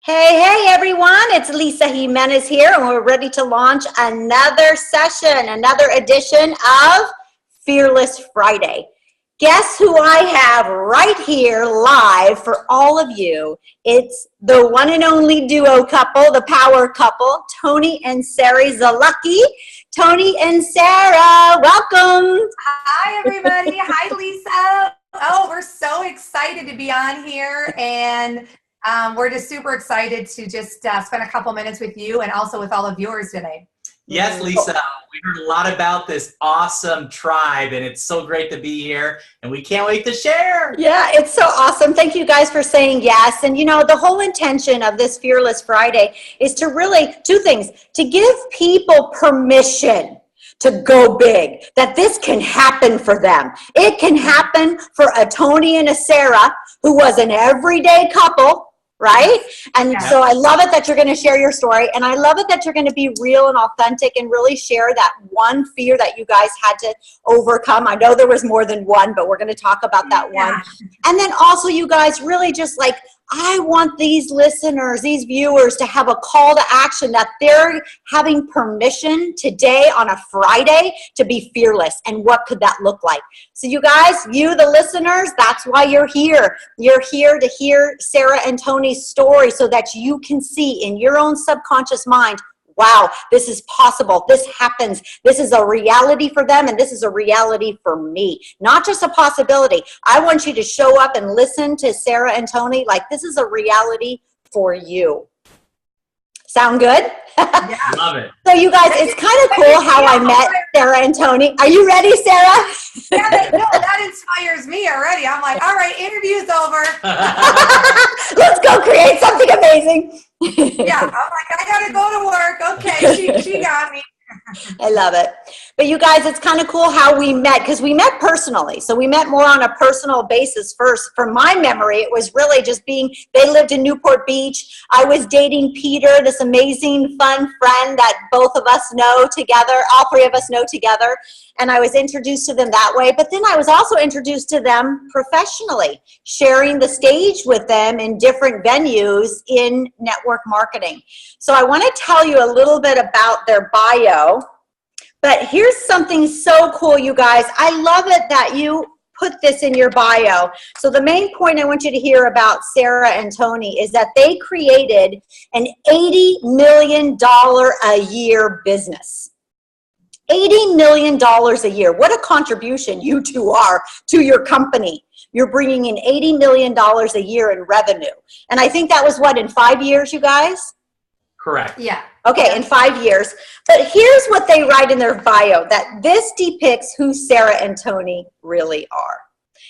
Hey, everyone, it's Lisa Jimenez here, and we're ready to launch another session, another edition of Fearless Friday. Guess who I have right here live for all of you? It's the one and only duo couple, the power couple, Tony and Sarah Zolecki. Tony and Sarah, welcome. Hi, everybody. Hi, Lisa. Oh, we're so excited to be on here, and we're just super excited to just spend a couple minutes with you and also with all the viewers today. Yes, Lisa, we heard a lot about this awesome tribe, and it's so great to be here, and we can't wait to share. Yeah, it's so awesome. Thank you guys for saying yes. And you know, the whole intention of this Fearless Friday is to really, two things, to give people permission to go big, that this can happen for them. It can happen for a Tony and a Sarah who was an everyday couple, right? And so I love it that you're going to share your story, and I love it that you're going to be real and authentic and really share that one fear that you guys had to overcome. I know there was more than one, but we're going to talk about that one. And then also you guys really just like, I want these listeners, these viewers to have a call to action that they're having permission today on a Friday to be fearless. And what could that look like? So you guys, you, the listeners, that's why you're here. You're here to hear Sarah and Tony's story so that you can see in your own subconscious mind, wow, this is possible. This happens. This is a reality for them, and this is a reality for me. Not just a possibility. I want you to show up and listen to Sarah and Tony like this is a reality for you. Sound good? Yeah. Love it. So you guys, it's kind of cool how I met Sarah and Tony. Are you ready, Sarah? Yeah, no, that inspires me already. I'm like, all right, interview's over. Let's go create something amazing. Yeah, I'm like, I gotta go to work. Okay, she got me. I love it. But you guys, it's kind of cool how we met, because we met personally. So we met more on a personal basis first. From my memory, it was really just being, they lived in Newport Beach. I was dating Peter, this amazing, fun friend that both of us know together, all three of us know together. And I was introduced to them that way. But then I was also introduced to them professionally, sharing the stage with them in different venues in network marketing. So I want to tell you a little bit about their bio. But here's something so cool, you guys. I love it that you put this in your bio. So the main point I want you to hear about Sarah and Tony is that they created an $80 million a year business. $80 million a year. What a contribution you two are to your company. You're bringing in $80 million a year in revenue. And I think that was what, in 5 years, you guys? Correct. Yeah. Okay, in 5 years. But here's what they write in their bio, that this depicts who Sarah and Tony really are.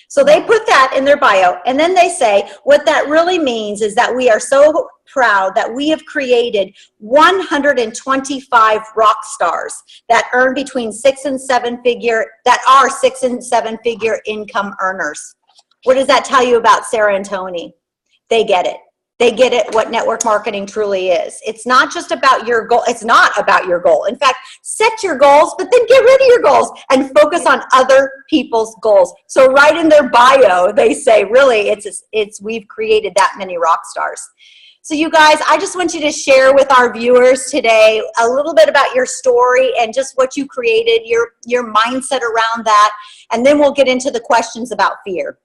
So they put that in their bio, and then they say what that really means is that we are so proud that we have created 125 rock stars that earn between 6 and 7 figure, that are 6 and 7 figure income earners. What does that tell you about Sarah and Tony? They get it. They get it, what network marketing truly is. It's not just about your goal. It's not about your goal. In fact, set your goals, but then get rid of your goals and focus on other people's goals. So right in their bio, they say, really, it's we've created that many rock stars. So you guys, I just want you to share with our viewers today a little bit about your story and just what you created, your mindset around that, and then we'll get into the questions about fear.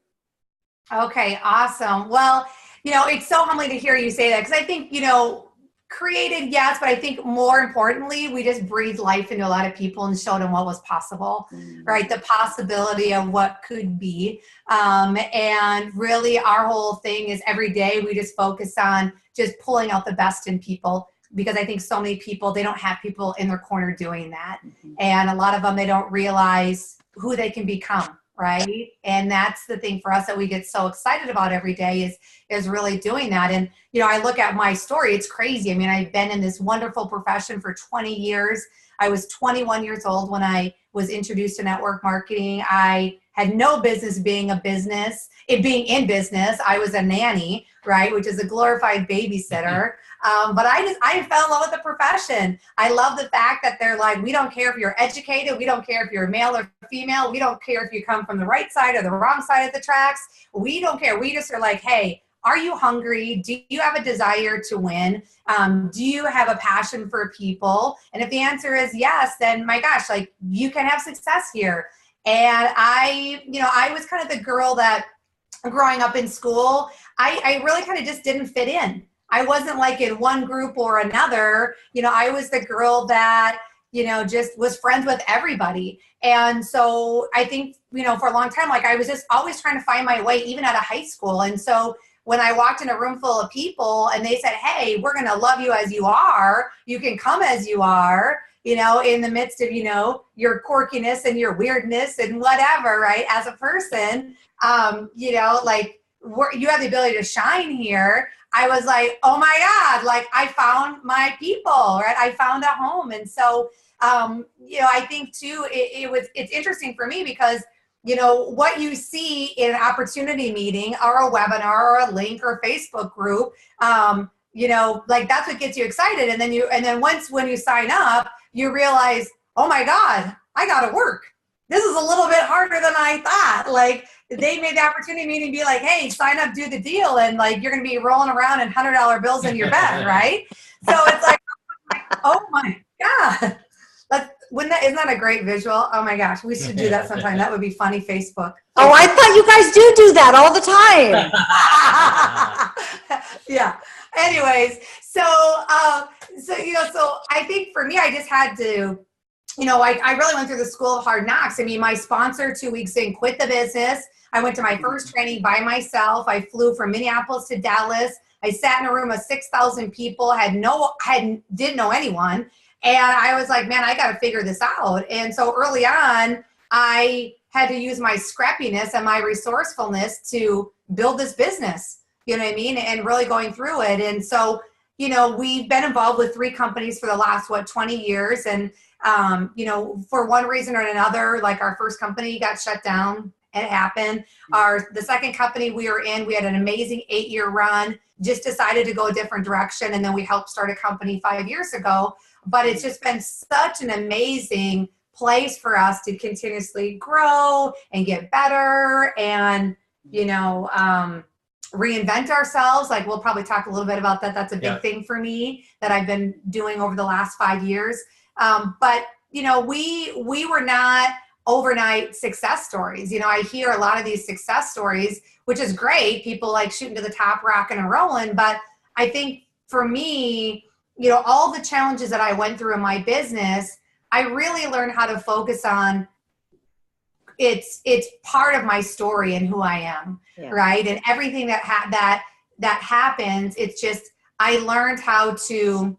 Okay, awesome. Well, you know, it's so humbling to hear you say that, because I think, you know, created, yes, but I think more importantly, we just breathed life into a lot of people and showed them what was possible, right? The possibility of what could be. And really our whole thing is every day we just focus on just pulling out the best in people, because I think so many people, they don't have people in their corner doing that. And a lot of them, they don't realize who they can become. Right. And that's the thing for us that we get so excited about every day is really doing that. And, you know, I look at my story, it's crazy. I mean, I've been in this wonderful profession for 20 years. I was 21 years old when I was introduced to network marketing. I had no business being in business. I was a nanny, right, which is a glorified babysitter. But I fell in love with the profession. I love the fact that they're like, we don't care if you're educated. We don't care if you're male or female. We don't care if you come from the right side or the wrong side of the tracks. We don't care. We just are like, hey, are you hungry? Do you have a desire to win? Do you have a passion for people? And if the answer is yes, then my gosh, like you can have success here. And I was kind of the girl that growing up in school, I really kind of just didn't fit in. I wasn't like in one group or another. I was the girl that, just was friends with everybody. And so I think, for a long time, like I was just always trying to find my way, even out of high school. And so when I walked in a room full of people and they said, hey, we're going to love you as you are, you can come as you are, in the midst of, your quirkiness and your weirdness and whatever, right? As a person, like you have the ability to shine here. I was like, oh my God, like I found my people, right? I found a home. And so, I think too, it's interesting for me because, what you see in an opportunity meeting or a webinar or a link or a Facebook group, like that's what gets you excited. And then when you sign up, you realize, oh my God, I got to work. This is a little bit harder than I thought. Like they made the opportunity meeting be like, hey, sign up, do the deal. And like, you're going to be rolling around in $100 bills in your bed. Right. So it's like, oh my God. Isn't that a great visual? Oh my gosh, we should do that sometime. That would be funny. Facebook. Oh, I thought you guys do that all the time. Yeah. Anyways, so I think for me, I just had to, I really went through the school of hard knocks. I mean, my sponsor 2 weeks in quit the business. I went to my first training by myself. I flew from Minneapolis to Dallas. I sat in a room of 6,000 people, didn't know anyone. And I was like, man, I got to figure this out. And so early on, I had to use my scrappiness and my resourcefulness to build this business, you know what I mean? And really going through it. And so, we've been involved with 3 companies for the last, 20 years. And, for one reason or another, like our first company got shut down. It happened. The second company we were in, we had an amazing 8-year run, just decided to go a different direction. And then we helped start a company 5 years ago. But it's just been such an amazing place for us to continuously grow and get better and, reinvent ourselves. Like we'll probably talk a little bit about that. That's a big thing for me that I've been doing over the last 5 years. But, we were not overnight success stories. I hear a lot of these success stories, which is great. People like shooting to the top, rocking and rolling. But I think for me, all the challenges that I went through in my business, I really learned how to focus on it's part of my story and who I am, right? And everything that happens, it's just, I learned how to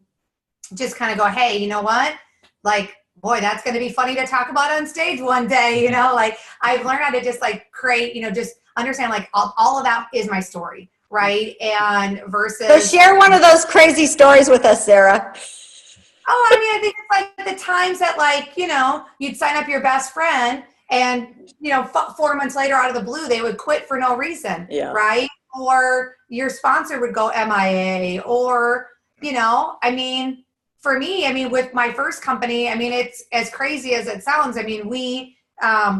just kind of go, hey, you know what? Like, boy, that's going to be funny to talk about on stage one day, like I've learned how to just like create, just understand like all of that is my story. Right. And versus. So share one of those crazy stories with us, Sarah. Oh, I mean, I think it's like the times that like, you'd sign up your best friend and, 4 months later out of the blue, they would quit for no reason. Yeah. Right. Or your sponsor would go MIA or, for me, with my first company, it's as crazy as it sounds. We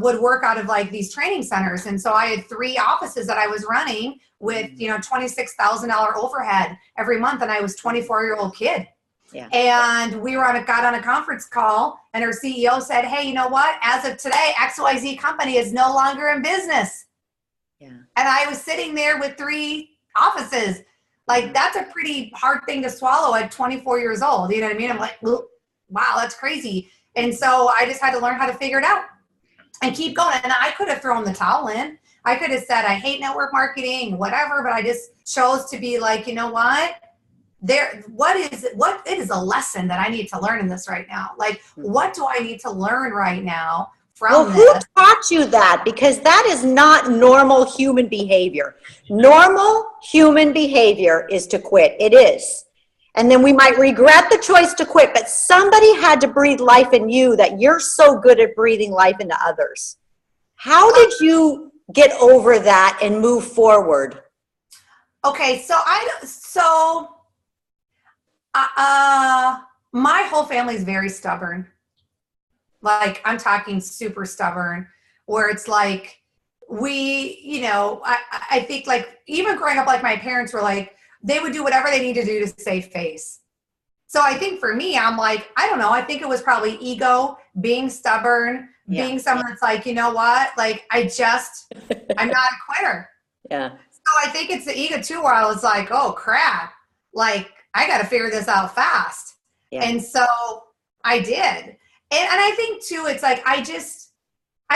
would work out of like these training centers. And so I had 3 offices that I was running with, $26,000 overhead every month. And I was a 24-year-old kid. Yeah. And we got on a conference call and our CEO said, hey, you know what? As of today, XYZ company is no longer in business. Yeah. And I was sitting there with 3 offices. Like that's a pretty hard thing to swallow at 24 years old. You know what I mean? I'm like, wow, that's crazy. And so I just had to learn how to figure it out and keep going. And I could have thrown the towel in. I could have said, I hate network marketing, whatever, but I just chose to be like, you know what? It is a lesson that I need to learn in this right now. Like, what do I need to learn right now from this? Who taught you that? Because that is not normal human behavior. Normal human behavior is to quit. It is. And then we might regret the choice to quit, but somebody had to breathe life in you that you're so good at breathing life into others. How did you get over that and move forward? Okay, my whole family is very stubborn. Like I'm talking super stubborn, where it's like I think like even growing up, like my parents were like, they would do whatever they need to do to save face. So I think for me, I'm like, I don't know. I think it was probably ego, being stubborn, being someone that's like, you know what? Like, I'm not a quitter. Yeah. So I think it's the ego too, where I was like, oh crap, like I got to figure this out fast. Yeah. And so I did. And I think too, it's like, I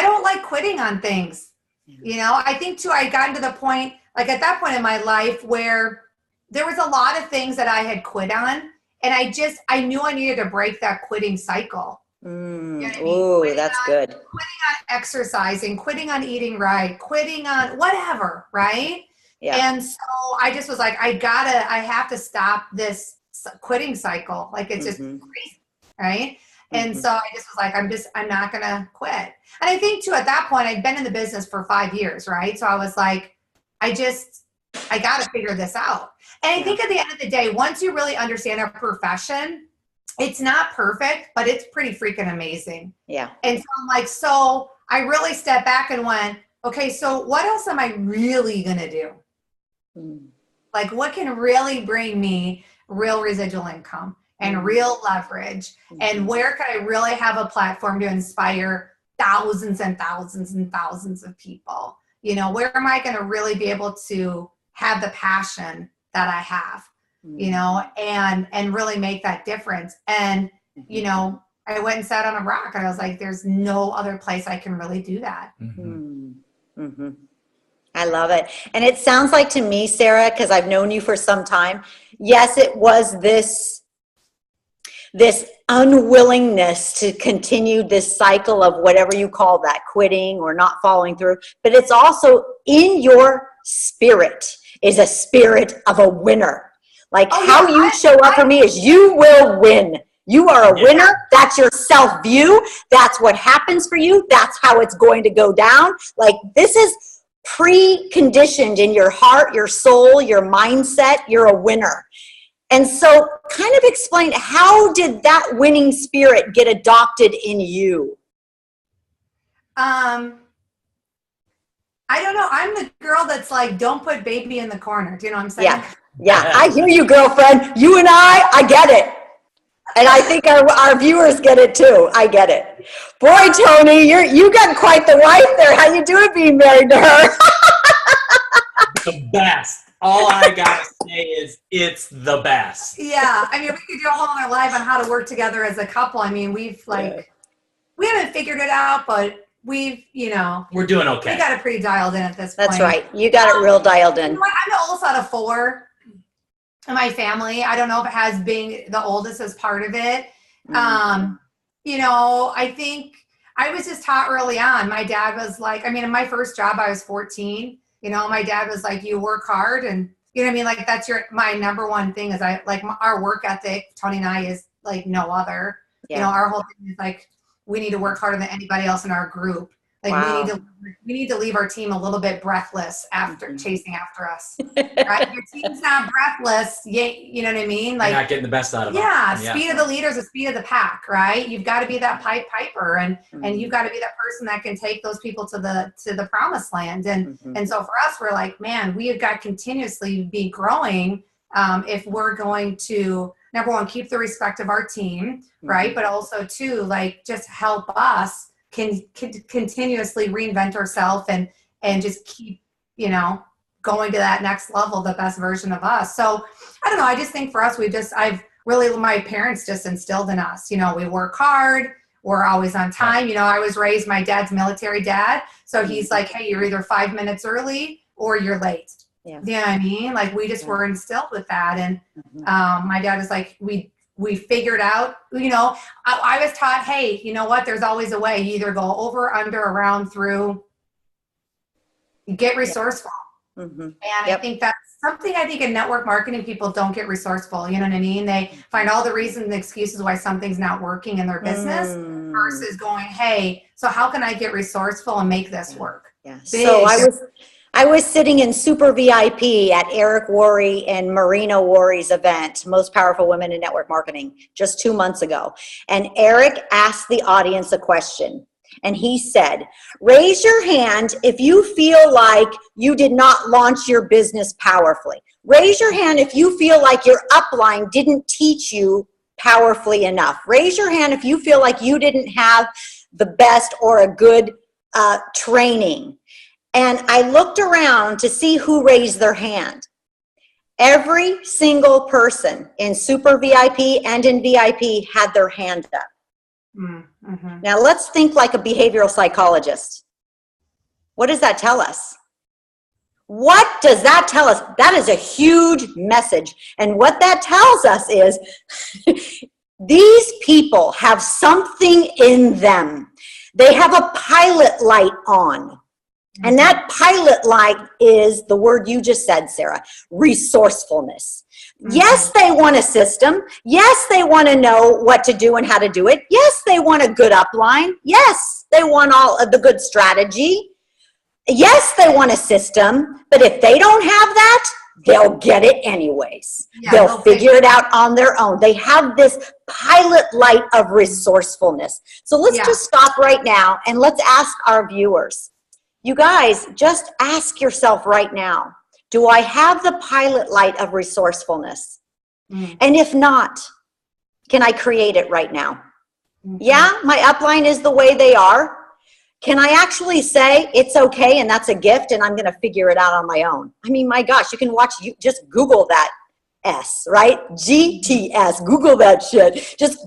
don't like quitting on things. I think too, I gotten to the point, like at that point in my life where there was a lot of things that I had quit on. And I knew I needed to break that quitting cycle. Oh, that's good. Quitting on exercising, quitting on eating right, quitting on whatever, right? Yeah. And so I just was like, I have to stop this quitting cycle. Like it's just crazy, right? And so I just was like, I'm not going to quit. And I think too, at that point, I'd been in the business for 5 years, right? So I was like, I got to figure this out. And I think at the end of the day, once you really understand our profession, it's not perfect, but it's pretty freaking amazing. Yeah. And so I'm like, so I really stepped back and went, okay, so what else am I really going to do? Like what can really bring me real residual income and real leverage? And where can I really have a platform to inspire thousands and thousands and thousands of people? Where am I going to really be able to have the passion that I have, and really make that difference. And, I went and sat on a rock and I was like, there's no other place I can really do that. I love it. And it sounds like to me, Sarah, because I've known you for some time, yes, it was this unwillingness to continue this cycle of whatever you call that, quitting or not following through, but it's also in your spirit is a spirit of a winner. Like you show up for me is you will win. You are a winner. That's your self-view. That's what happens for you. That's how it's going to go down. Like this is preconditioned in your heart, your soul, your mindset. You're a winner. And so kind of explain, how did that winning spirit get adopted in you? I don't know. I'm the girl that's like, don't put baby in the corner. Do you know what I'm saying? Yeah. I hear you, girlfriend. You and I get it. And I think our viewers get it too. I get it. Boy, Tony, you got quite the wife there. How you doing being married to her? The best. All I gotta say is it's the best. Yeah. I mean, we could do a whole other live on how to work together as a couple. I mean, we haven't figured it out, but we're doing okay. We got it pretty dialed in at this point. That's right. You got it real dialed in. I'm the oldest out of 4 in my family. I don't know if it has being the oldest as part of it. I think I was just taught early on. My dad was like, in my first job, I was 14. My dad was like, you work hard, and you know what I mean? Like that's my number one thing is our work ethic, Tony and I, is like no other. Our whole thing is like, we need to work harder than anybody else in our group. Like we need to leave our team a little bit breathless after chasing after us. Right? Your team's not breathless. You know what I mean? Like you're not getting the best out of them. Yeah. Speed of the leader is the speed of the pack, right? You've got to be that piper, and you've got to be that person that can take those people to the promised land. And so for us, we're like, man, we have got to continuously be growing if we're going to, number one, keep the respect of our team, right? But also too, like just help us can continuously reinvent ourselves and just keep, going to that next level, the best version of us. So I don't know. I just think for us, my parents just instilled in us, we work hard. We're always on time. I was raised, my dad's military dad. So he's like, hey, you're either 5 minutes early or you're late. Yeah. You know what I mean? Like we just were instilled with that. And my dad is like, we figured out, I was taught, hey, you know what? There's always a way. You either go over, under, around, through, get resourceful. And I think that's something in network marketing, people don't get resourceful. You know what I mean? They find all the reasons and excuses why something's not working in their business versus going, hey, so how can I get resourceful and make this work? Yeah. So I was sitting in Super VIP at Eric Worre and Marina Worre's event, Most Powerful Women in Network Marketing, just 2 months ago. And Eric asked the audience a question. And he said, raise your hand if you feel like you did not launch your business powerfully. Raise your hand if you feel like your upline didn't teach you powerfully enough. Raise your hand if you feel like you didn't have the best or a good training. And I looked around to see who raised their hand. Every single person in Super VIP and in VIP had their hand up. Mm-hmm. Now let's think like a behavioral psychologist. What does that tell us? What does that tell us? That is a huge message. And what that tells us is these people have something in them. They have a pilot light on. And that pilot light is the word you just said, Sarah, resourcefulness. Mm-hmm. Yes, they want a system. Yes, they want to know what to do and how to do it. Yes, they want a good upline. Yes, they want all of the good strategy. Yes, they want a system. But if they don't have that, they'll get it anyways. Yeah, they'll figure it out on their own. They have this pilot light of resourcefulness. So let's just stop right now and let's ask our viewers. You guys, just ask yourself right now, do I have the pilot light of resourcefulness? Mm. And if not, can I create it right now? Mm-hmm. Yeah, my upline is the way they are. Can I actually say it's okay and that's a gift and I'm going to figure it out on my own? I mean, my gosh, you can just Google that S, right? GTS, Google that shit. Just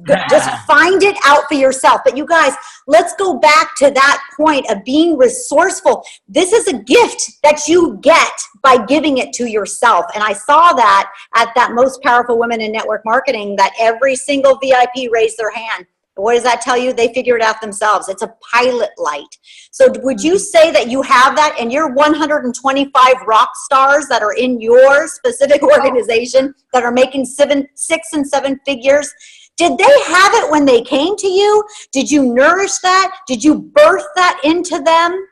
find it out for yourself. But you guys, let's go back to that point of being resourceful. This is a gift that you get by giving it to yourself. And I saw that at that Most Powerful Women in Network Marketing, that every single VIP raised their hand. What does that tell you? They figured it out themselves. It's a pilot light. So would you say that you have that and your 125 rock stars that are in your specific organization that are making 6 and 7 figures, did they have it when they came to you? Did you nourish that? Did you birth that into them?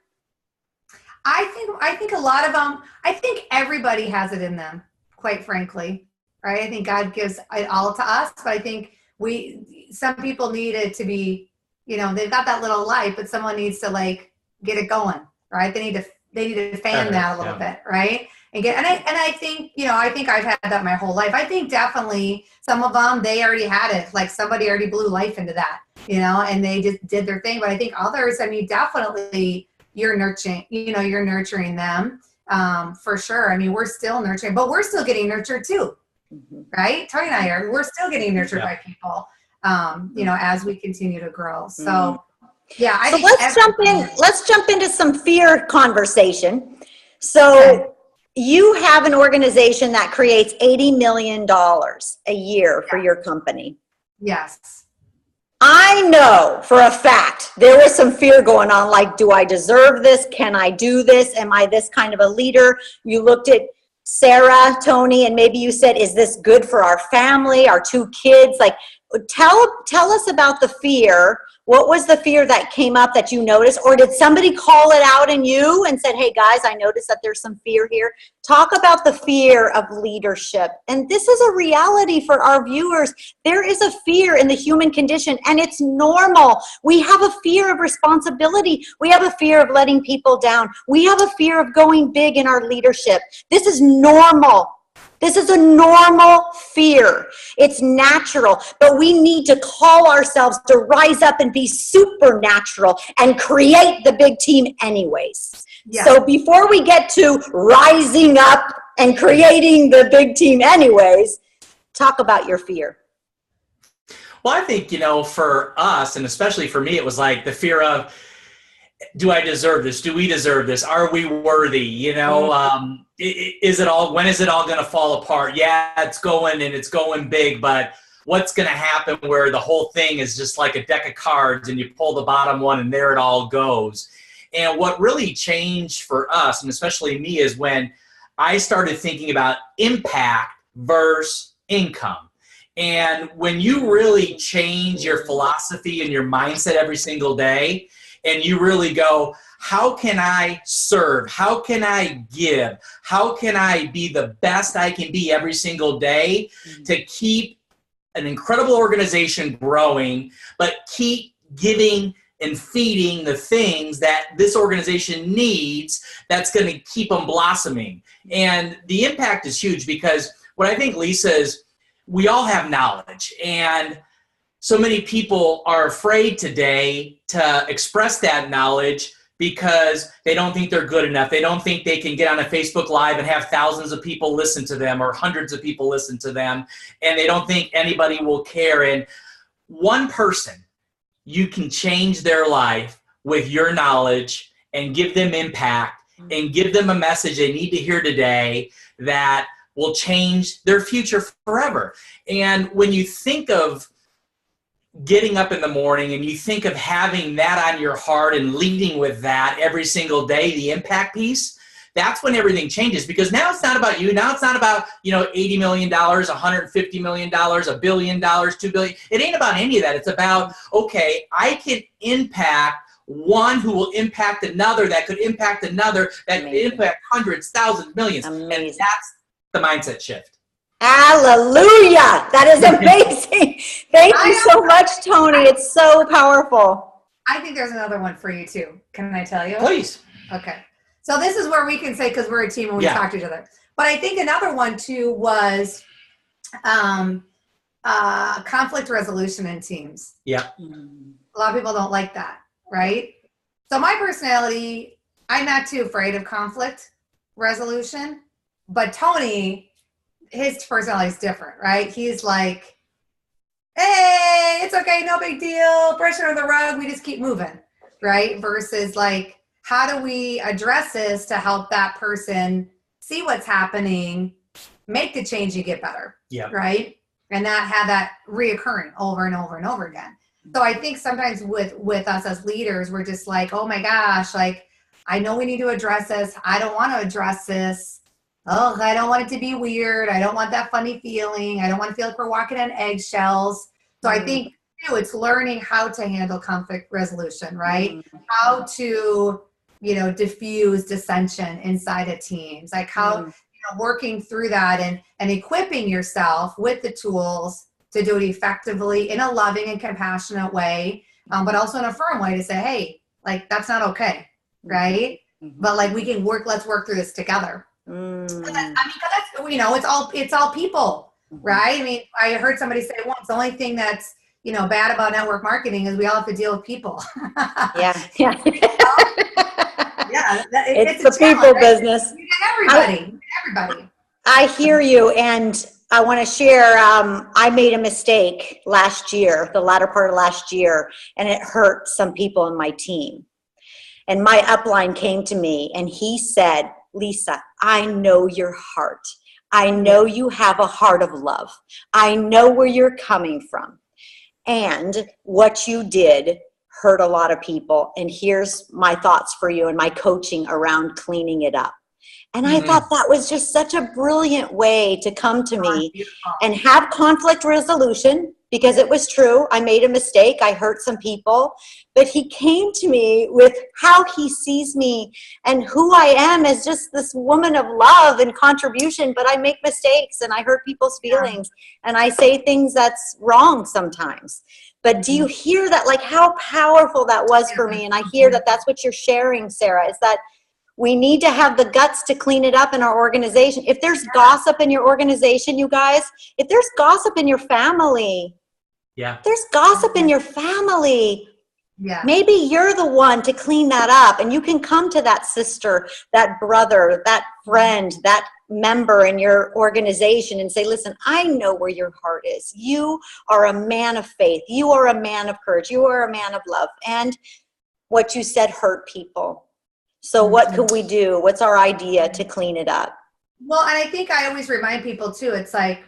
I think a lot of them, I think everybody has it in them, quite frankly, right? I think God gives it all to us, but I think some people need it to be, they've got that little light, but someone needs to like get it going, right? They need to fan that a little bit, right? And I think, I think I've had that my whole life. I think definitely some of them, they already had it, like somebody already blew life into that, and they just did their thing. But I think others, I mean, definitely you're nurturing them, for sure. I mean, we're still nurturing, but we're still getting nurtured too. Mm-hmm. Right? Tony and I we're still getting nurtured by people, as we continue to grow. So, I think let's jump into some fear conversation. So you have an organization that creates $80 million a year for your company. Yes. I know for a fact there was some fear going on, like, do I deserve this? Can I do this? Am I this kind of a leader? You looked at Sarah, Tony, and maybe you said, is this good for our family, our 2 kids? Like, tell us about the fear. What was the fear that came up that you noticed? Or did somebody call it out in you and said, hey guys, I noticed that there's some fear here? Talk about the fear of leadership. And this is a reality for our viewers. There is a fear in the human condition, and it's normal. We have a fear of responsibility. We have a fear of letting people down. We have a fear of going big in our leadership. This is normal. This is a normal fear. It's natural, but we need to call ourselves to rise up and be supernatural and create the big team anyways. Yeah. So before we get to rising up and creating the big team anyways, talk about your fear. Well, I think, for us, and especially for me, it was like the fear of, do I deserve this? Do we deserve this? Are we worthy? When is it all going to fall apart? Yeah, it's going big, but what's going to happen where the whole thing is just like a deck of cards and you pull the bottom one and there it all goes? And what really changed for us, and especially me, is when I started thinking about impact versus income. And when you really change your philosophy and your mindset every single day, and you really go, how can I serve? How can I give? How can I be the best I can be every single day to keep an incredible organization growing, but keep giving and feeding the things that this organization needs that's going to keep them blossoming. And the impact is huge, because what I think, Lisa, is we all have knowledge, and so many people are afraid today to express that knowledge because they don't think they're good enough. They don't think they can get on a Facebook Live and have thousands of people listen to them, or hundreds of people listen to them, and they don't think anybody will care. And one person, you can change their life with your knowledge and give them impact and give them a message they need to hear today that will change their future forever. And when you think of getting up in the morning and you think of having that on your heart and leading with that every single day, the impact piece, that's when everything changes. Because now it's not about you. Now it's not about, $80 million, $150 million, $1 billion, $2 billion. It ain't about any of that. It's about, okay, I can impact one who will impact another, that could impact another, that could impact hundreds, thousands, millions. Amazing. And that's the mindset shift. Hallelujah. That is amazing. Thank you so much, Tony. It's so powerful. I think there's another one for you too. Can I tell you? Please. Okay. So this is where we can say, because we're a team and we talk to each other. But I think another one too was conflict resolution in teams. Yeah. A lot of people don't like that, right? So my personality, I'm not too afraid of conflict resolution. But Tony, his personality is different, right? He's like, hey, it's okay, no big deal, brush it under the rug, we just keep moving, right? Versus like, how do we address this to help that person see what's happening, make the change and get better, right? And not have that reoccurring over and over and over again. So I think sometimes with us as leaders, we're just like, oh my gosh, like, I know we need to address this. I don't want to address this. Oh, I don't want it to be weird. I don't want that funny feeling. I don't want to feel like we're walking on eggshells. So I think it's learning how to handle conflict resolution, right? How to, diffuse dissension inside of teams, like how, working through that and equipping yourself with the tools to do it effectively in a loving and compassionate way, but also in a firm way to say, hey, like, that's not okay, right? But like, we can let's work through this together. Because that's, it's all people, right? I mean, I heard somebody say once, the only thing that's, bad about network marketing is we all have to deal with people. Yeah. It's the challenge, people right? business. You get everybody. I hear you, and I want to share, I made a mistake last year, the latter part of last year, and it hurt some people in my team. And my upline came to me and he said, Lisa, I know your heart. I know you have a heart of love. I know where you're coming from. And what you did hurt a lot of people. And here's my thoughts for you and my coaching around cleaning it up. And I thought that was just such a brilliant way to come to me and have conflict resolution, because it was true. I made a mistake. I hurt some people. But he came to me with how he sees me and who I am as just this woman of love and contribution. But I make mistakes and I hurt people's feelings and I say things that's wrong sometimes. But do you hear that, like how powerful that was for me? And I hear that that's what you're sharing, Sarah, is that we need to have the guts to clean it up in our organization. If there's gossip in your organization, you guys, if there's gossip in your family, there's gossip in your family. Maybe you're the one to clean that up, and you can come to that sister, that brother, that friend, that member in your organization and say, listen, I know where your heart is. You are a man of faith. You are a man of courage. You are a man of love. And what you said hurt people. So what could we do? What's our idea to clean it up? Well, and I think I always remind people too, it's like,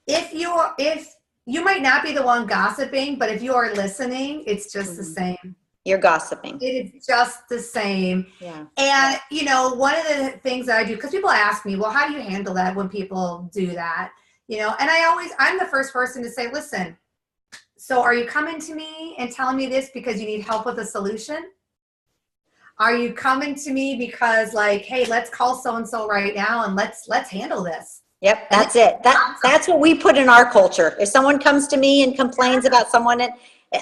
if you might not be the one gossiping, but if you are listening, it's just the same. You're gossiping. It is just the same. Yeah. And, one of the things that I do, because people ask me, well, how do you handle that when people do that? And I'm the first person to say, listen, so are you coming to me and telling me this because you need help with a solution? Are you coming to me because like, hey, let's call so-and-so right now and let's handle this? Yep, that's it. That's what we put in our culture. If someone comes to me and complains about someone,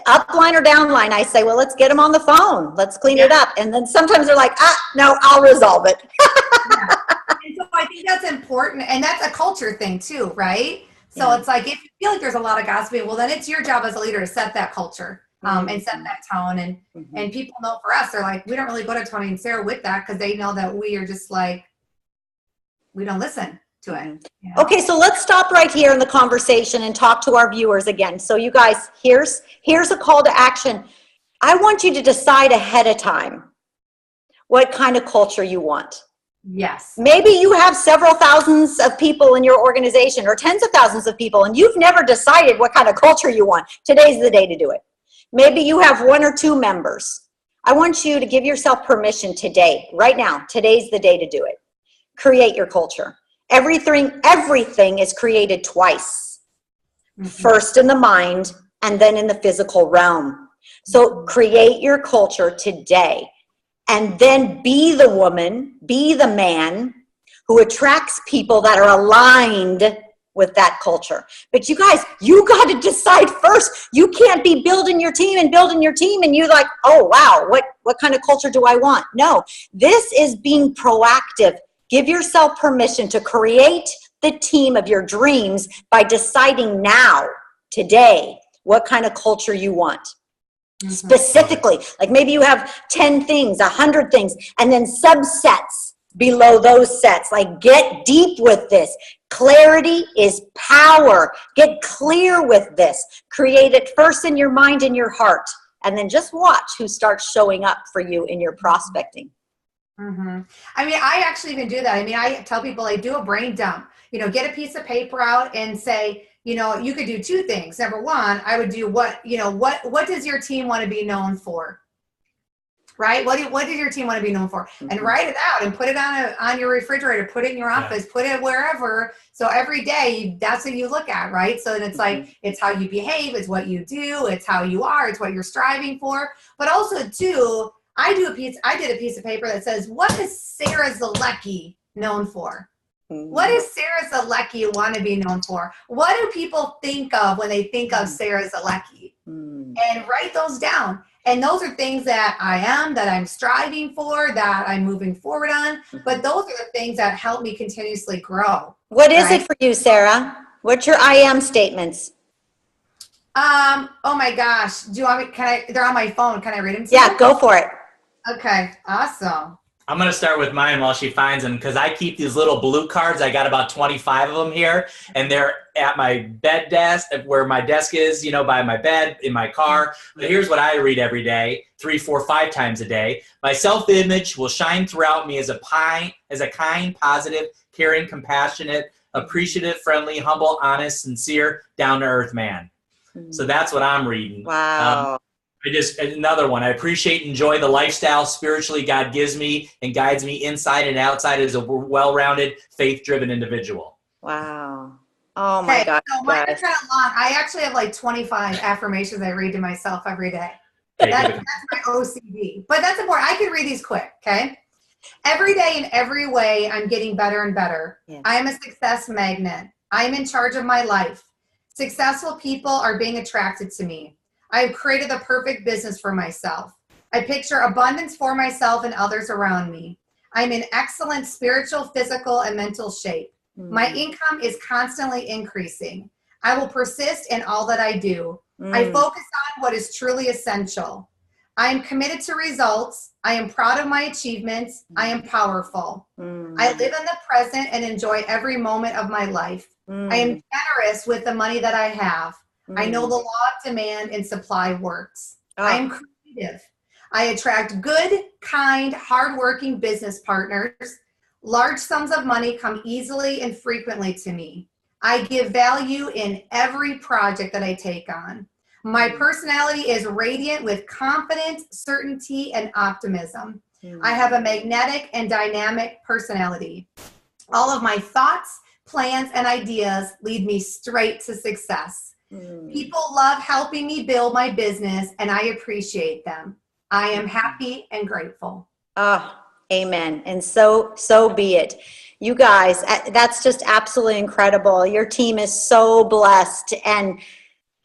Upline or downline, I say, well, let's get them on the phone. Let's clean it up. And then sometimes they're like, no, I'll resolve it. Yeah. And so I think that's important. And that's a culture thing too, right? So it's like, if you feel like there's a lot of gossiping, well, then it's your job as a leader to set that culture and set that tone. And people know for us, they're like, we don't really go to Tony and Sarah with that because they know that we are just like, we don't listen to it. You know? Okay, so let's stop right here in the conversation and talk to our viewers again. So you guys, here's a call to action. I want you to decide ahead of time what kind of culture you want. Yes. Maybe you have several thousands of people in your organization or tens of thousands of people, and you've never decided what kind of culture you want. Today's the day to do it. Maybe you have 1 or 2 members. I want you to give yourself permission today, right now. Today's the day to do it. Create your culture. Everything is created twice. First in the mind and then in the physical realm. So create your culture today. And then be the woman, be the man who attracts people that are aligned with that culture. But you guys, you got to decide first. You can't be building your team and you're like, oh, wow, what kind of culture do I want? No, this is being proactive. Give yourself permission to create the team of your dreams by deciding now, today, what kind of culture you want. Specifically, like maybe you have 10 things, 100 things, and then subsets below those sets. Like, get deep with this. Clarity is power. Get clear with this. Create it first in your mind and your heart, and then just watch who starts showing up for you in your prospecting. I mean, I actually even do that. I mean, I tell people, I do a brain dump, get a piece of paper out and say, you could do 2 things. Number 1, I would do what does your team want to be known for? Right? What does your team want to be known for? And write it out and put it on your refrigerator, put it in your office, put it wherever. So every day, that's what you look at, right? So then it's like, it's how you behave, it's what you do, it's how you are, it's what you're striving for. But also too, I did a piece of paper that says, what is Sarah Zolecki known for? What does Sarah Zolecki want to be known for? What do people think of when they think of Sarah Zolecki? And write those down. And those are things that I am, that I'm striving for, that I'm moving forward on. But those are the things that help me continuously grow. What is it for you, Sarah? What's your I am statements? Oh my gosh. Do you want me, they're on my phone. Can I read them to you? Yeah, go for it. Okay, awesome. I'm going to start with mine while she finds them, because I keep these little blue cards. I got about 25 of them here, and they're at my bed desk, where my desk is, by my bed, in my car. But here's what I read every day, 3, 4, 5 times a day. My self-image will shine throughout me as a kind, positive, caring, compassionate, appreciative, friendly, humble, honest, sincere, down-to-earth man. So that's what I'm reading. Wow. Another one. I appreciate and enjoy the lifestyle spiritually God gives me and guides me inside and outside as a well-rounded, faith-driven individual. Wow. Oh my God. So mine are kind of long. I actually have like 25 affirmations I read to myself every day. That's my OCD. But that's important. I can read these quick, okay? Every day in every way, I'm getting better and better. Yeah. I am a success magnet. I am in charge of my life. Successful people are being attracted to me. I have created the perfect business for myself. I picture abundance for myself and others around me. I'm in excellent spiritual, physical, and mental shape. My income is constantly increasing. I will persist in all that I do. I focus on what is truly essential. I am committed to results. I am proud of my achievements. I am powerful. I live in the present and enjoy every moment of my life. I am generous with the money that I have. I know the law of demand and supply works. I am creative. I attract good, kind, hardworking business partners. Large sums of money come easily and frequently to me. I give value in every project that I take on. My personality is radiant with confidence, certainty, and optimism. I have a magnetic and dynamic personality. All of my thoughts, plans, and ideas lead me straight to success. People love helping me build my business, and I appreciate them. I am happy and grateful. Amen. And so be it. You guys, that's just absolutely incredible. Your team is so blessed. And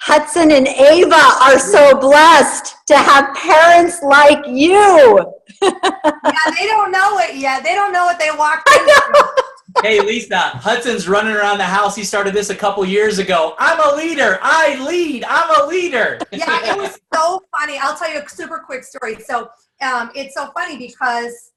Hudson and Ava are so blessed to have parents like you. Yeah, they don't know it yet. They don't know what they walked into. Hey, Lisa, Hudson's running around the house. He started this a couple years ago. I'm a leader. I lead. I'm a leader. Yeah, it was so funny. I'll tell you a super quick story. So it's so funny because,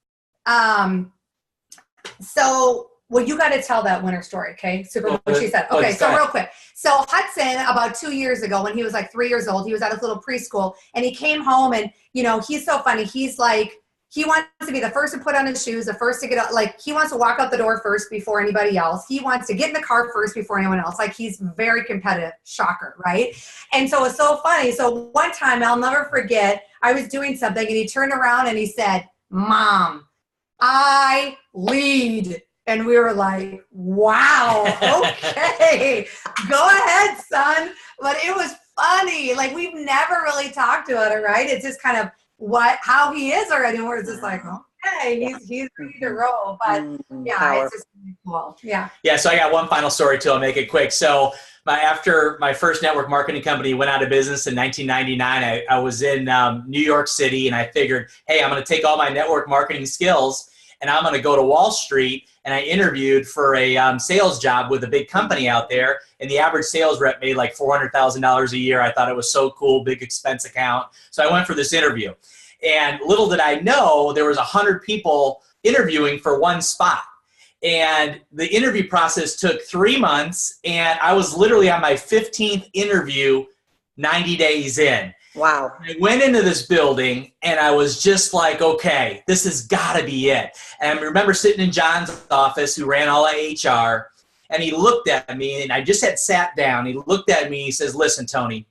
well, you got to tell that winter story, okay? Super, what she said. Okay, so real quick. So Hudson, about 2 years ago, when he was like 3 years old, he was at his little preschool, and he came home, and, you know, he's so funny. He's like, he wants to be the first to put on his shoes, the first to get out. Like, he wants to walk out the door first before anybody else. He wants to get in the car first before anyone else. Like, he's very competitive. Shocker, right? And so it's so funny. So one time, I'll never forget, I was doing something, and he turned around and he said, "Mom, I lead." And we were like, wow, okay, go ahead, son. But it was funny. Like, we've never really talked about it, right? It's just kind of how he is already. We're just like, okay, he's ready to roll. But yeah, it's just really cool. Yeah. Yeah. So I got one final story too. I'll make it quick. So after my first network marketing company went out of business in 1999, I was in New York City, and I figured, hey, I'm going to take all my network marketing skills and I'm going to go to Wall Street. And I interviewed for a sales job with a big company out there, and the average sales rep made like $400,000 a year. I thought it was so cool, big expense account. So I went for this interview, and little did I know there was 100 people interviewing for one spot. And the interview process took 3 months, and I was literally on my 15th interview 90 days in. Wow. I went into this building, and I was just like, okay, this has got to be it. And I remember sitting in John's office, who ran all of HR, and he looked at me, and I just had sat down. He looked at me, he says, "Listen, Tony,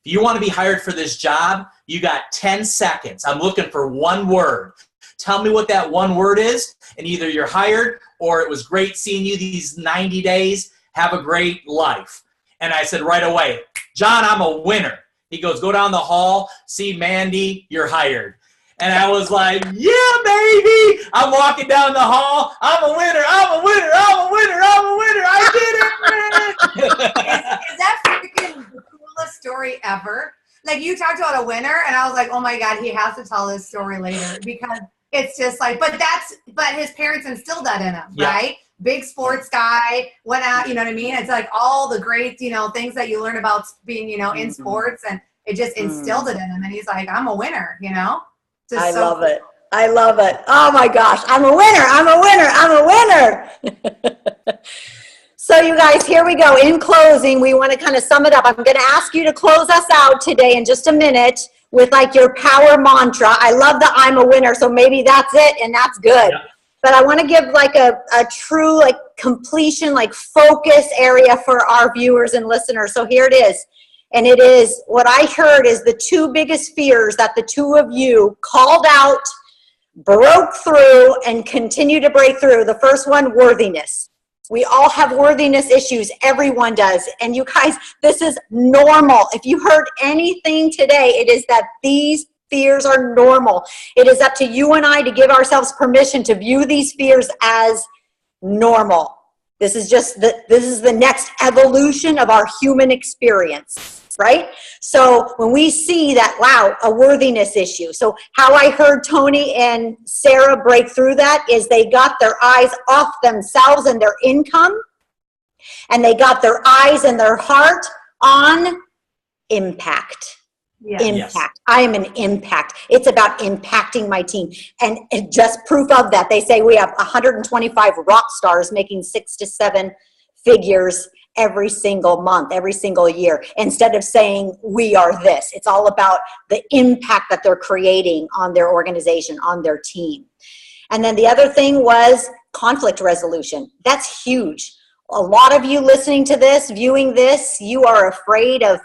if you want to be hired for this job, you got 10 seconds. I'm looking for one word. Tell me what that one word is, and either you're hired or it was great seeing you these 90 days. Have a great life." And I said right away, "John, I'm a winner." He goes, "Go down the hall, see Mandy, you're hired." And I was like, yeah, baby. I'm walking down the hall. I'm a winner. I'm a winner. I'm a winner. I'm a winner. I did it, man. Is that freaking the coolest story ever? Like, you talked about a winner, and I was like, oh my God, he has to tell this story later, because it's just like, but his parents instilled that in him, right? Big sports guy, went out, you know what I mean? It's like all the great, you know, things that you learn about being, you know, in sports, and it just instilled it in him. And he's like, I'm a winner, you know? I love it. I love it. Oh my gosh. I'm a winner. I'm a winner. I'm a winner. So you guys, here we go. In closing, we want to kind of sum it up. I'm going to ask you to close us out today in just a minute with like your power mantra. I love the I'm a winner. So maybe that's it, and that's good. Yeah. But I want to give like a true like completion, like focus area for our viewers and listeners. So here it is. And it is, what I heard is the two biggest fears that the two of you called out, broke through, and continue to break through. The first one, worthiness. We all have worthiness issues. Everyone does. And you guys, this is normal. If you heard anything today, it is that these fears are normal. It is up to you and I to give ourselves permission to view these fears as normal. This is the next evolution of our human experience, right? So when we see that, wow, a worthiness issue. So how I heard Tony and Sarah break through that is they got their eyes off themselves and their income, and they got their eyes and their heart on impact. Yeah. Impact. Yes. I am an impact. It's about impacting my team. And just proof of that, they say we have 125 rock stars making 6 to 7 figures every single month, every single year. Instead of saying we are this, it's all about the impact that they're creating on their organization, on their team. And then the other thing was conflict resolution. That's huge. A lot of you listening to this, viewing this, you are afraid of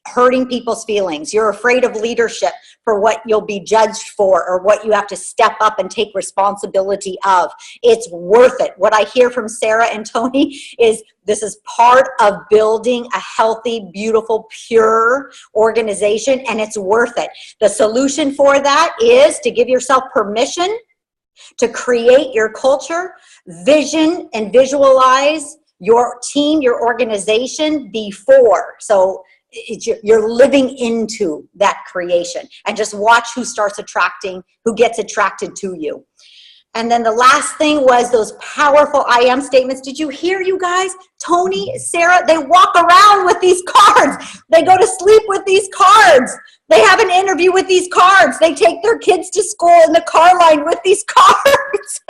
hurting people's feelings. You're afraid of leadership for what you'll be judged for or what you have to step up and take responsibility of. It's worth it. What I hear from Sarah and Tony is this is part of building a healthy, beautiful, pure organization, and it's worth it. The solution for that is to give yourself permission to create your culture, vision, and visualize your team, your organization before. So you're living into that creation, and just watch who gets attracted to you. And then the last thing was those powerful I am statements. Did you hear, you guys? Tony, Sarah, they walk around with these cards. They go to sleep with these cards. They have an interview with these cards. They take their kids to school in the car line with these cards.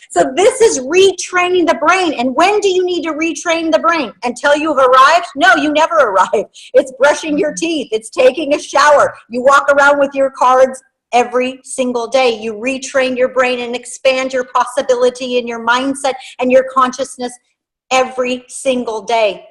So this is retraining the brain. And when do you need to retrain the brain? Until you've arrived? No, you never arrive. It's brushing your teeth. It's taking a shower. You walk around with your cards every single day. You retrain your brain and expand your possibility and your mindset and your consciousness every single day.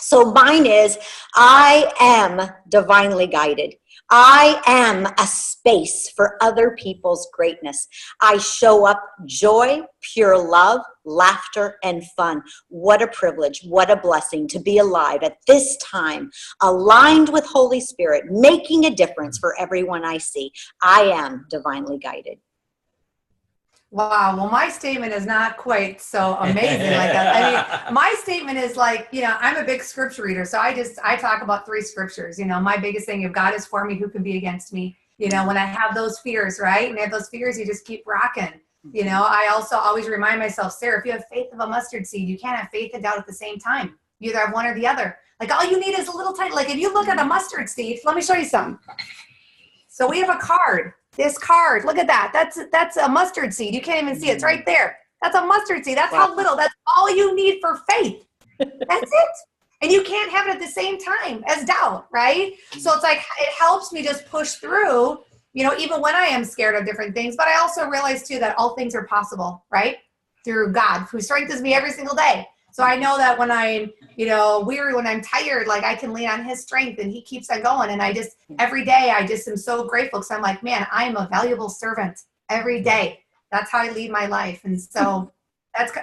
So mine is, I am divinely guided. I am a space for other people's greatness. I show up joy, pure love, laughter, and fun. What a privilege, what a blessing to be alive at this time, aligned with Holy Spirit, making a difference for everyone I see. I am divinely guided. Wow. Well, my statement is not quite so amazing like that. I mean, my statement is like, I'm a big scripture reader. So I talk about 3 scriptures. My biggest thing, if God is for me, who can be against me? When I have those fears, right? And I have those fears, you just keep rocking. I also always remind myself, Sarah, if you have faith of a mustard seed, you can't have faith and doubt at the same time. You either have one or the other. Like all you need is a little tiny, like if you look at a mustard seed, let me show you some. So we have a card. This card, look at that. That's a mustard seed. You can't even see it. It's right there. That's a mustard seed. That's how little. That's all you need for faith. That's it. And you can't have it at the same time as doubt, right? So it's like it helps me just push through, even when I am scared of different things. But I also realize too that all things are possible, right? Through God, who strengthens me every single day. So I know that when I'm, weary, when I'm tired, like I can lean on his strength and he keeps on going. And every day I just am so grateful because I'm like, man, I am a valuable servant every day. That's how I lead my life. And so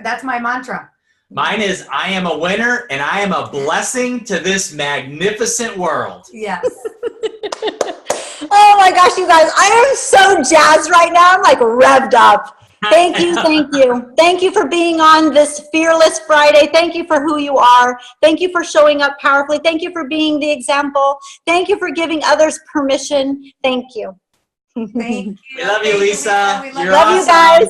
that's my mantra. Mine is, I am a winner and I am a blessing to this magnificent world. Yes. Oh my gosh, you guys, I am so jazzed right now. I'm like revved up. Thank you, thank you. Thank you for being on this Fearless Friday. Thank you for who you are. Thank you for showing up powerfully. Thank you for being the example. Thank you for giving others permission. Thank you. Thank you. We love you, Lisa. We love awesome. you guys.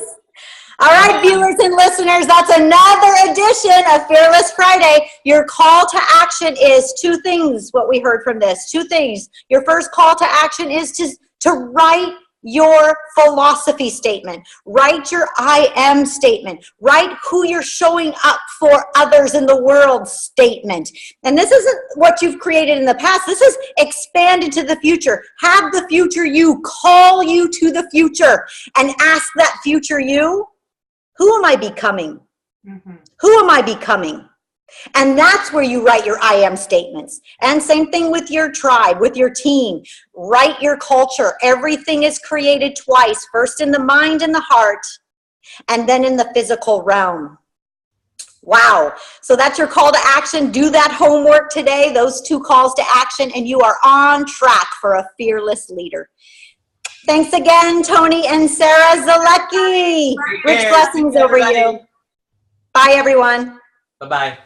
All right, viewers and listeners, that's another edition of Fearless Friday. Your call to action is 2 things, what we heard from this. 2 things. Your first call to action is to write your philosophy statement. Write your I am statement. Write who you're showing up for others in the world statement. And this isn't what you've created in the past. This is expand into the future. Have the future you call you to the future and ask that future you, who am I becoming? Mm-hmm. Who am I becoming? And that's where you write your I am statements. And same thing with your tribe, with your team. Write your culture. Everything is created twice, first in the mind and the heart, and then in the physical realm. Wow. So that's your call to action. Do that homework today, those 2 calls to action, and you are on track for a fearless leader. Thanks again, Tony and Sarah Zolecki. Rich blessings over you. Bye, everyone. Bye-bye.